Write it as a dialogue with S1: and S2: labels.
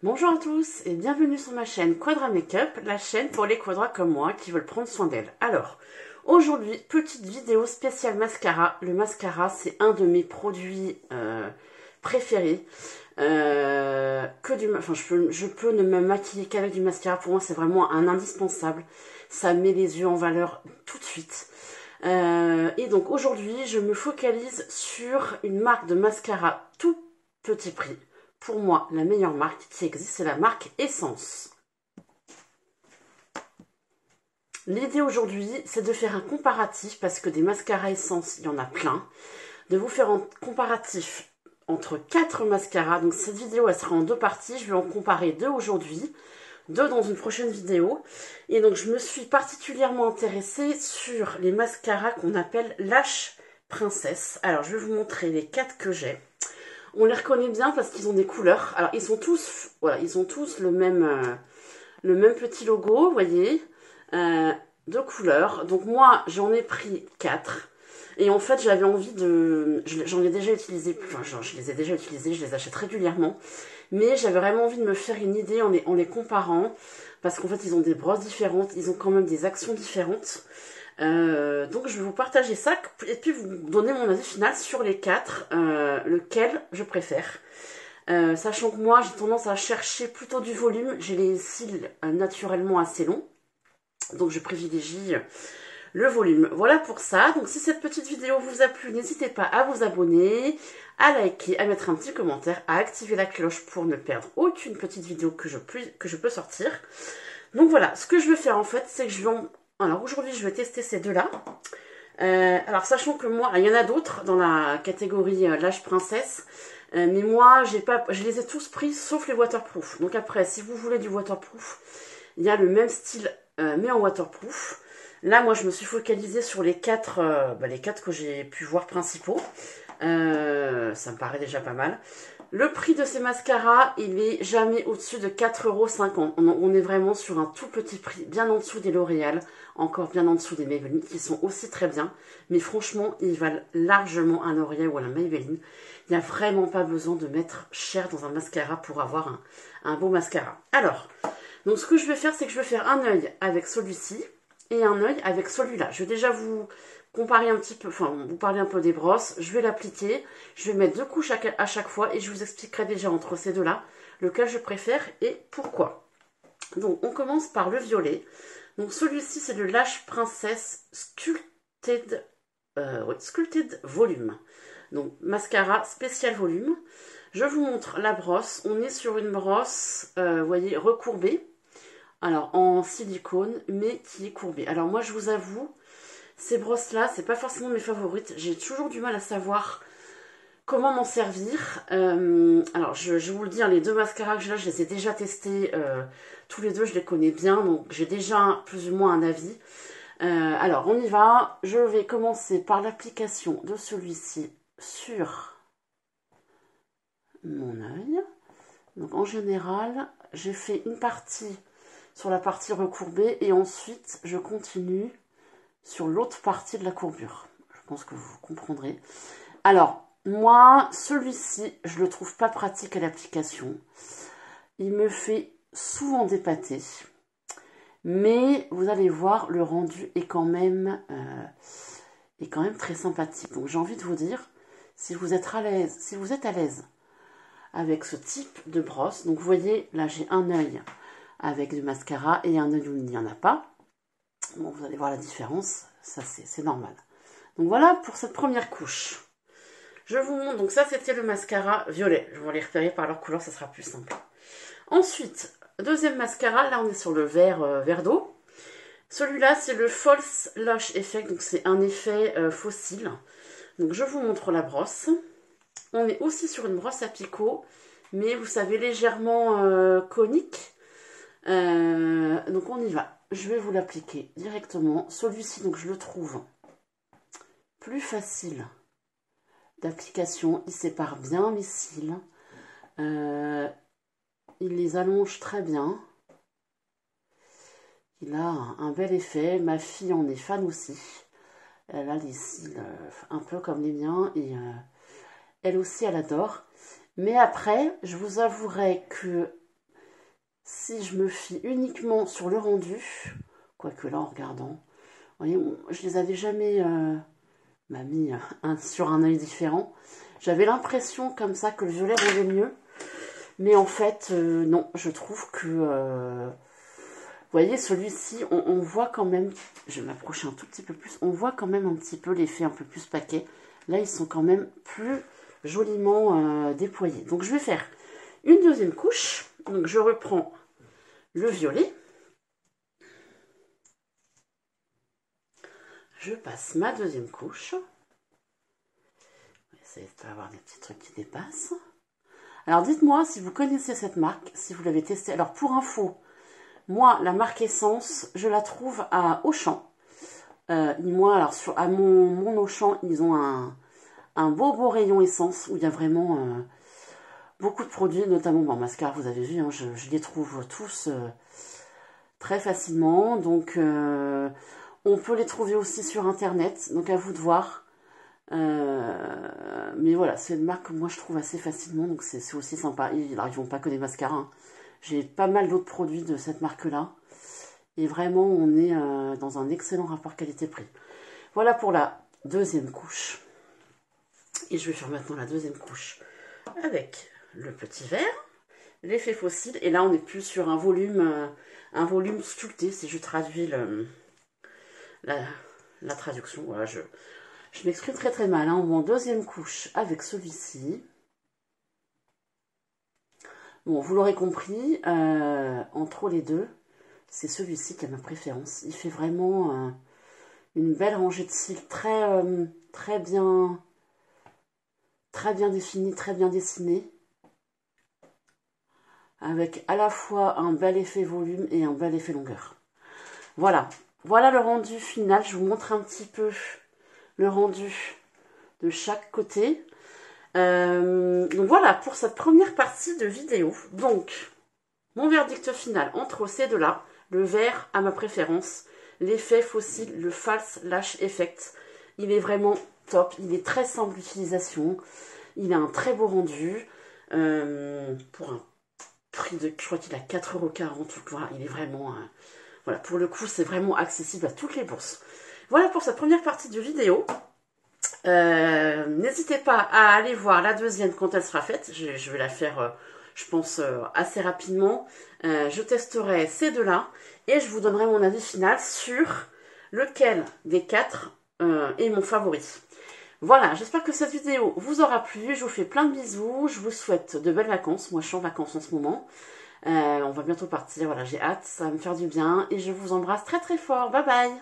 S1: Bonjour à tous et bienvenue sur ma chaîne Quadra Makeup, la chaîne pour les quadras comme moi qui veulent prendre soin d'elles. Alors, aujourd'hui, petite vidéo spéciale mascara. Le mascara, c'est un de mes produits préférés. Je peux ne me maquiller qu'avec du mascara. Pour moi, c'est vraiment un indispensable. Ça met les yeux en valeur tout de suite. Et donc aujourd'hui, je me focalise sur une marque de mascara tout petit prix. Pour moi, la meilleure marque qui existe, c'est la marque Essence. L'idée aujourd'hui, c'est de faire un comparatif, parce que des mascaras Essence, il y en a plein, de vous faire un comparatif entre 4 mascaras. Donc cette vidéo, elle sera en 2 parties. Je vais en comparer 2 aujourd'hui, 2 dans une prochaine vidéo. Et donc je me suis particulièrement intéressée sur les mascaras qu'on appelle Lash Princess. Alors je vais vous montrer les 4 que j'ai. On les reconnaît bien parce qu'ils ont des couleurs. Alors ils sont tous, voilà, ils ont tous le même petit logo, vous voyez, de couleurs. Donc moi j'en ai pris 4. Et en fait j'avais envie de, j'en ai déjà utilisé, enfin je les ai déjà utilisés, je les achète régulièrement. Mais j'avais vraiment envie de me faire une idée en les comparant. Parce qu'en fait ils ont des brosses différentes, ils ont quand même des actions différentes. Donc je vais vous partager ça et puis vous donner mon avis final sur les 4, lequel je préfère. Sachant que moi j'ai tendance à chercher plutôt du volume, j'ai les cils naturellement assez longs, donc je privilégie le volume. Voilà pour ça. Donc si cette petite vidéo vous a plu, n'hésitez pas à vous abonner, à liker, à mettre un petit commentaire, à activer la cloche pour ne perdre aucune petite vidéo que je peux sortir. Donc voilà, ce que je vais faire en fait, c'est que alors aujourd'hui je vais tester ces deux-là. Alors sachant que moi, il y en a d'autres dans la catégorie Lash Princesse, mais moi je les ai tous pris sauf les waterproof. Donc après, si vous voulez du waterproof, il y a le même style mais en waterproof. Là, moi je me suis focalisée sur les 4 les 4 que j'ai pu voir principaux. Ça me paraît déjà pas mal. Le prix de ces mascaras, il est jamais au-dessus de 4,50 €. On est vraiment sur un tout petit prix, bien en dessous des L'Oréal, encore bien en dessous des Maybelline, qui sont aussi très bien. Mais franchement, ils valent largement un L'Oréal ou un Maybelline. Il n'y a vraiment pas besoin de mettre cher dans un mascara pour avoir un beau mascara. Alors, donc ce que je vais faire, c'est que je vais faire un œil avec celui-ci et un œil avec celui-là. Je vais déjà vous comparer un petit peu, enfin vous parler un peu des brosses. Je vais l'appliquer, je vais mettre 2 couches à chaque fois et je vous expliquerai déjà entre ces deux-là lequel je préfère et pourquoi. Donc on commence par le violet. Donc celui-ci c'est le Lash Princess Sculpted, Sculpted Volume. Donc mascara spécial volume. Je vous montre la brosse. On est sur une brosse, vous voyez, recourbée. Alors en silicone, mais qui est courbée. Alors moi je vous avoue, ces brosses-là, c'est pas forcément mes favorites. J'ai toujours du mal à savoir comment m'en servir. Alors, je vais vous le dire, les 2 mascaras que j'ai là, je les ai déjà testés. Tous les 2, je les connais bien. Donc, j'ai déjà plus ou moins un avis. Alors, on y va. Je vais commencer par l'application de celui-ci sur mon œil. Donc, en général, j'ai fait une partie sur la partie recourbée. Et ensuite, je continue sur l'autre partie de la courbure. Je pense que vous comprendrez. Alors, moi, celui-ci, je le trouve pas pratique à l'application. Il me fait souvent dépater. Mais vous allez voir, le rendu est quand même très sympathique. Donc j'ai envie de vous dire, si vous êtes à l'aise avec ce type de brosse, donc vous voyez, là j'ai un œil avec du mascara et un œil où il n'y en a pas. Bon, vous allez voir la différence, ça c'est normal. Donc voilà pour cette première couche. Je vous montre, donc ça c'était le mascara violet. Je vais les repérer par leur couleur, ça sera plus simple. Ensuite, deuxième mascara, là on est sur le vert d'eau. Celui-là c'est le False Lash Effect, donc c'est un effet fossile. Donc je vous montre la brosse. On est aussi sur une brosse à picot, mais vous savez légèrement conique. Donc on y va. Je vais vous l'appliquer directement. Celui-ci, donc je le trouve plus facile d'application. Il sépare bien mes cils. Il les allonge très bien. Il a un bel effet. Ma fille en est fan aussi. Elle a les cils un peu comme les miens. Et elle aussi, elle adore. Mais après, je vous avouerai que si je me fie uniquement sur le rendu, quoique là en regardant, vous voyez, je les avais jamais mis sur un œil différent. J'avais l'impression comme ça que le violet rendait mieux. Mais en fait, non, je trouve que... vous voyez, celui-ci, on voit quand même... Je vais m'approcher un tout petit peu plus. On voit quand même un petit peu l'effet un peu plus paquet. Là, ils sont quand même plus joliment déployés. Donc, je vais faire une deuxième couche. Donc, je reprends le violet. Je passe ma deuxième couche. On va essayer de ne pas avoir des petits trucs qui dépassent. Alors, dites-moi si vous connaissez cette marque, si vous l'avez testée. Alors, pour info, moi, la marque Essence, je la trouve à Auchan. Moi, alors, à mon Auchan, ils ont un beau rayon Essence où il y a vraiment beaucoup de produits, notamment, bon, mascara, vous avez vu, hein, je les trouve tous très facilement. Donc, on peut les trouver aussi sur Internet, donc à vous de voir. Mais voilà, c'est une marque que moi je trouve assez facilement, donc c'est aussi sympa. Alors, ils vont pas que des mascaras, hein. J'ai pas mal d'autres produits de cette marque-là. Et vraiment, on est dans un excellent rapport qualité-prix. Voilà pour la deuxième couche. Et je vais faire maintenant la deuxième couche avec le petit verre, l'effet fossile. Et là, on n'est plus sur un volume sculpté, si je traduis la traduction. Voilà, je m'exprime très très mal. Hein. En deuxième couche avec celui-ci. Bon, vous l'aurez compris, entre les deux, c'est celui-ci qui a ma préférence. Il fait vraiment une belle rangée de cils très bien définie, très bien dessinée. Avec à la fois un bel effet volume et un bel effet longueur. Voilà. Voilà le rendu final. Je vous montre un petit peu le rendu de chaque côté. Donc voilà pour cette première partie de vidéo. Donc, mon verdict final entre ces deux-là, le vert à ma préférence, l'effet fossile, le False Lash Effect. Il est vraiment top, il est très simple d'utilisation, il a un très beau rendu, pour un prix de, je crois qu'il a 4,40 €, voilà, il est vraiment, voilà, pour le coup c'est vraiment accessible à toutes les bourses. Voilà pour cette première partie de vidéo. N'hésitez pas à aller voir la deuxième quand elle sera faite. Je vais la faire, je pense, assez rapidement. Je testerai ces deux-là et je vous donnerai mon avis final sur lequel des quatre est mon favori. Voilà, j'espère que cette vidéo vous aura plu. Je vous fais plein de bisous. Je vous souhaite de belles vacances. Moi, je suis en vacances en ce moment. On va bientôt partir. Voilà, j'ai hâte. Ça va me faire du bien. Et je vous embrasse très très fort. Bye bye!